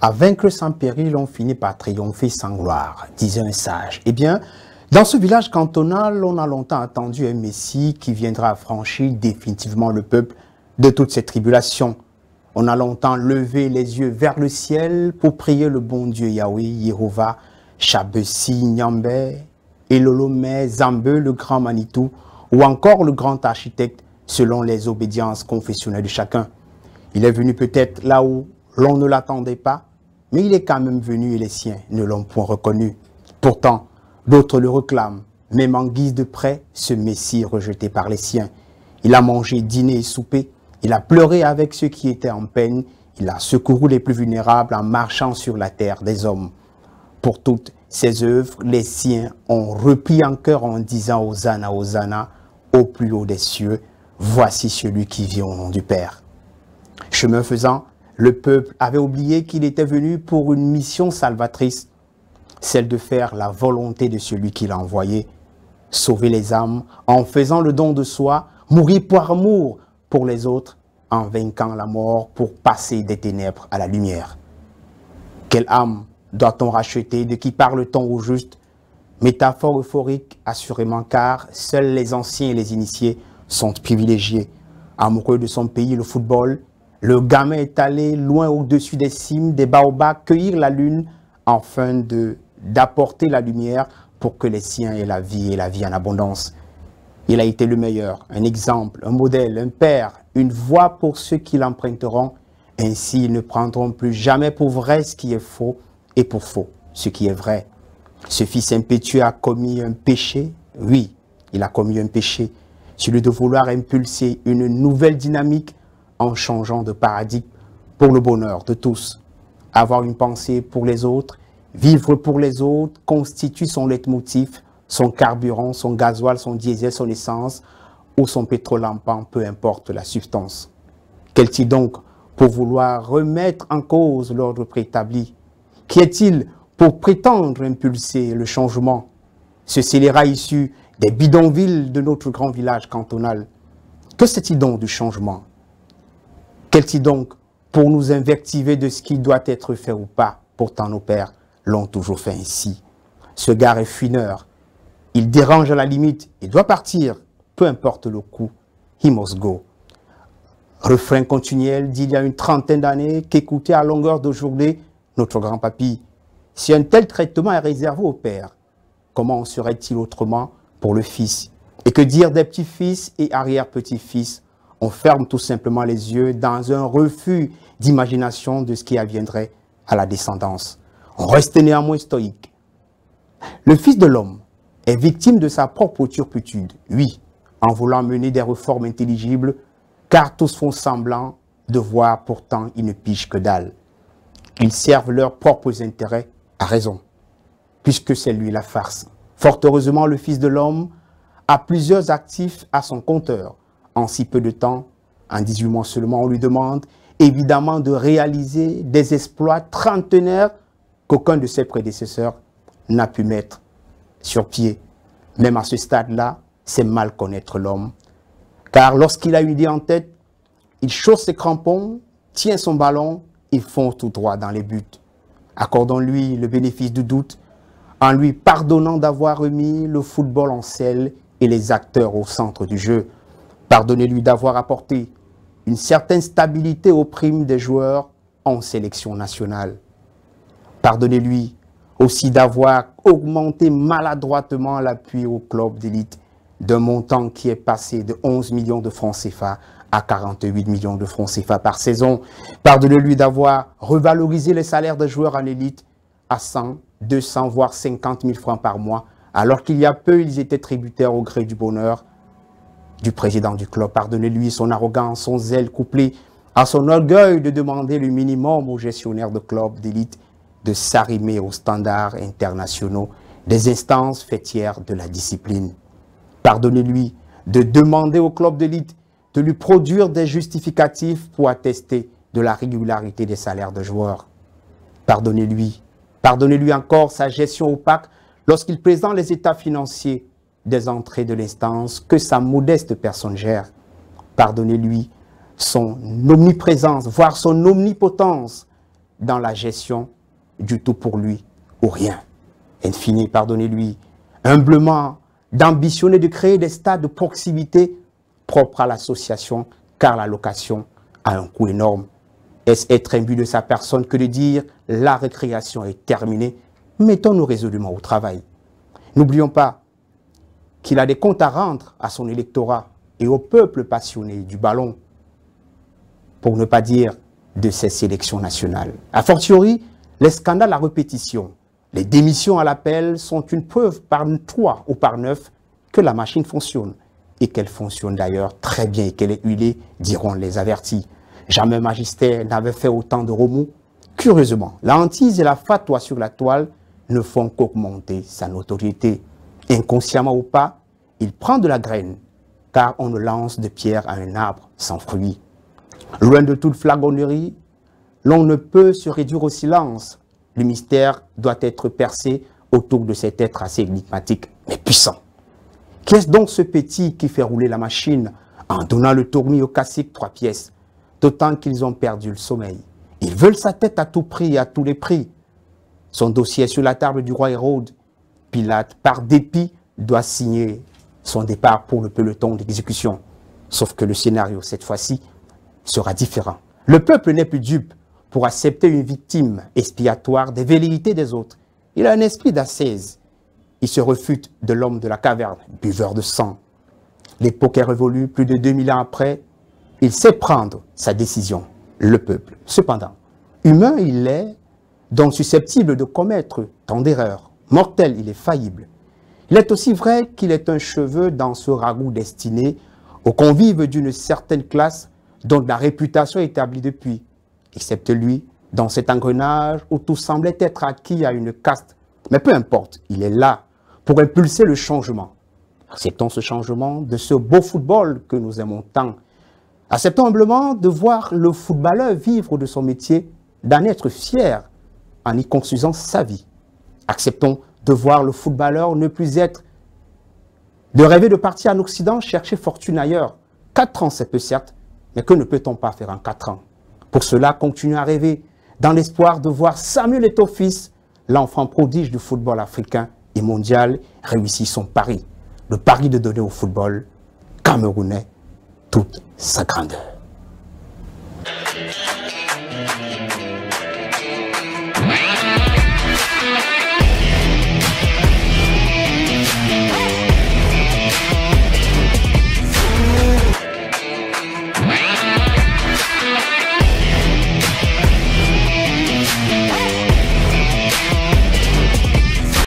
À vaincre sans péril, on finit par triompher sans gloire, disait un sage. Eh bien, dans ce village cantonal, on a longtemps attendu un Messie qui viendra affranchir définitivement le peuple de toutes ces tribulations. On a longtemps levé les yeux vers le ciel pour prier le bon Dieu Yahweh, Yehovah, Chabessi, Nyambé, Elolomé, Zambe, le grand Manitou, ou encore le grand architecte, selon les obédiences confessionnelles de chacun. Il est venu peut-être là où l'on ne l'attendait pas, mais il est quand même venu et les siens ne l'ont point reconnu. Pourtant, d'autres le réclament, même en guise de prêt, ce Messie rejeté par les siens. Il a mangé, dîné et soupé, il a pleuré avec ceux qui étaient en peine, il a secouru les plus vulnérables en marchant sur la terre des hommes. Pour toutes ces œuvres, les siens ont repris en chœur en disant « Hosanna, Hosanna » au plus haut des cieux, voici celui qui vient au nom du Père. Chemin faisant, le peuple avait oublié qu'il était venu pour une mission salvatrice, celle de faire la volonté de celui qui l'a envoyé, sauver les âmes en faisant le don de soi, mourir par amour pour les autres, en vainquant la mort pour passer des ténèbres à la lumière. Quelle âme doit-on racheter, de qui parle-t-on au juste? Métaphore euphorique, assurément, car seuls les anciens et les initiés sont privilégiés. Amoureux de son pays, le football, le gamin est allé loin au-dessus des cimes, des baobabs, cueillir la lune, afin d'apporter la lumière pour que les siens aient la vie et la vie en abondance. Il a été le meilleur, un exemple, un modèle, un père, une voie pour ceux qui l'emprunteront. Ainsi, ils ne prendront plus jamais pour vrai ce qui est faux et pour faux ce qui est vrai. Ce fils impétueux a commis un péché. Oui, il a commis un péché, celui de vouloir impulser une nouvelle dynamique en changeant de paradigme pour le bonheur de tous. Avoir une pensée pour les autres, vivre pour les autres, constitue son leitmotiv, son carburant, son gasoil, son diesel, son essence ou son pétrole lampant, peu importe la substance. Qu'est-il donc pour vouloir remettre en cause l'ordre préétabli? Qui est-il pour prétendre impulser le changement? Ce scélérat issu des bidonvilles de notre grand village cantonal. Que sait-il donc du changement? Qu'est-il donc pour nous invectiver de ce qui doit être fait ou pas? Pourtant nos pères l'ont toujours fait ainsi. Ce gars est fuineur. Il dérange à la limite. Il doit partir. Peu importe le coup. He must go. Refrain continuel d'il y a une trentaine d'années qu'écoutait à longueur de journée notre grand-papy. Si un tel traitement est réservé au père, comment en serait-il autrement pour le fils? Et que dire des petits-fils et arrière-petits-fils? On ferme tout simplement les yeux dans un refus d'imagination de ce qui adviendrait à la descendance. On reste néanmoins stoïque. Le Fils de l'homme est victime de sa propre turpitude, oui, en voulant mener des réformes intelligibles, car tous font semblant de voir, pourtant ils ne pigent que dalle. Ils servent leurs propres intérêts à raison, puisque c'est lui la farce. Fort heureusement, le Fils de l'homme a plusieurs actifs à son compteur. En si peu de temps, en 18 mois seulement, on lui demande évidemment de réaliser des exploits trentenaires qu'aucun de ses prédécesseurs n'a pu mettre sur pied. Même à ce stade-là, c'est mal connaître l'homme. Car lorsqu'il a une idée en tête, il chausse ses crampons, tient son ballon et fonce tout droit dans les buts. Accordons-lui le bénéfice du doute en lui pardonnant d'avoir remis le football en selle et les acteurs au centre du jeu. Pardonnez-lui d'avoir apporté une certaine stabilité aux primes des joueurs en sélection nationale. Pardonnez-lui aussi d'avoir augmenté maladroitement l'appui au club d'élite d'un montant qui est passé de 11 millions de francs CFA à 48 millions de francs CFA par saison. Pardonnez-lui d'avoir revalorisé les salaires des joueurs en élite à 100, 200, voire 50 000 francs par mois, alors qu'il y a peu, ils étaient tributaires au gré du bonheur du président du club. Pardonnez-lui son arrogance, son zèle couplé à son orgueil de demander le minimum aux gestionnaires de clubs d'élite de s'arrimer aux standards internationaux des instances fêtières de la discipline. Pardonnez-lui de demander au club d'élite de lui produire des justificatifs pour attester de la régularité des salaires de joueurs. Pardonnez-lui. Pardonnez-lui encore sa gestion opaque lorsqu'il présente les états financiers des entrées de l'instance que sa modeste personne gère. Pardonnez-lui son omniprésence, voire son omnipotence, dans la gestion du tout pour lui ou rien. Infini, pardonnez-lui, humblement d'ambitionner de créer des stades de proximité propres à l'association, car la location a un coût énorme. Est-ce être imbu de sa personne que de dire « la récréation est terminée », mettons-nous résolument au travail. N'oublions pas qu'il a des comptes à rendre à son électorat et au peuple passionné du ballon, pour ne pas dire de ces sélections nationales. A fortiori, les scandales à répétition, les démissions à l'appel sont une preuve par 3 ou par 9 que la machine fonctionne, et qu'elle fonctionne d'ailleurs très bien et qu'elle est huilée, diront les avertis. Jamais magistère n'avait fait autant de remous. Curieusement, la hantise et la fatwa sur la toile ne font qu'augmenter sa notoriété. Inconsciemment ou pas, il prend de la graine, car on ne lance de pierre à un arbre sans fruit. Loin de toute flagornerie, l'on ne peut se réduire au silence. Le mystère doit être percé autour de cet être assez énigmatique, mais puissant. Qu'est-ce donc ce petit qui fait rouler la machine en donnant le tournis au cacique 3 pièces, d'autant qu'ils ont perdu le sommeil? Ils veulent sa tête à tout prix et à tous les prix. Son dossier est sur la table du roi Hérode. Pilate, par dépit, doit signer son départ pour le peloton d'exécution. Sauf que le scénario, cette fois-ci, sera différent. Le peuple n'est plus dupe pour accepter une victime expiatoire des velléités des autres. Il a un esprit d'ascèse. Il se refute de l'homme de la caverne, buveur de sang. L'époque est révolue, plus de 2000 ans après, il sait prendre sa décision, le peuple. Cependant, humain il est, donc susceptible de commettre tant d'erreurs. Mortel, il est faillible. Il est aussi vrai qu'il est un cheveu dans ce ragoût destiné aux convives d'une certaine classe dont la réputation est établie depuis, excepté lui, dans cet engrenage où tout semblait être acquis à une caste. Mais peu importe, il est là pour impulser le changement. Acceptons ce changement de ce beau football que nous aimons tant. Acceptons humblement de voir le footballeur vivre de son métier, d'en être fier en y construisant sa vie. Acceptons de voir le footballeur ne plus être, de rêver de partir en Occident, chercher fortune ailleurs. 4 ans, c'est peu certes, mais que ne peut-on pas faire en 4 ans? Pour cela, continuons à rêver, dans l'espoir de voir Samuel Eto'o fils, l'enfant prodige du football africain et mondial, réussir son pari. Le pari de donner au football camerounais toute sa grandeur.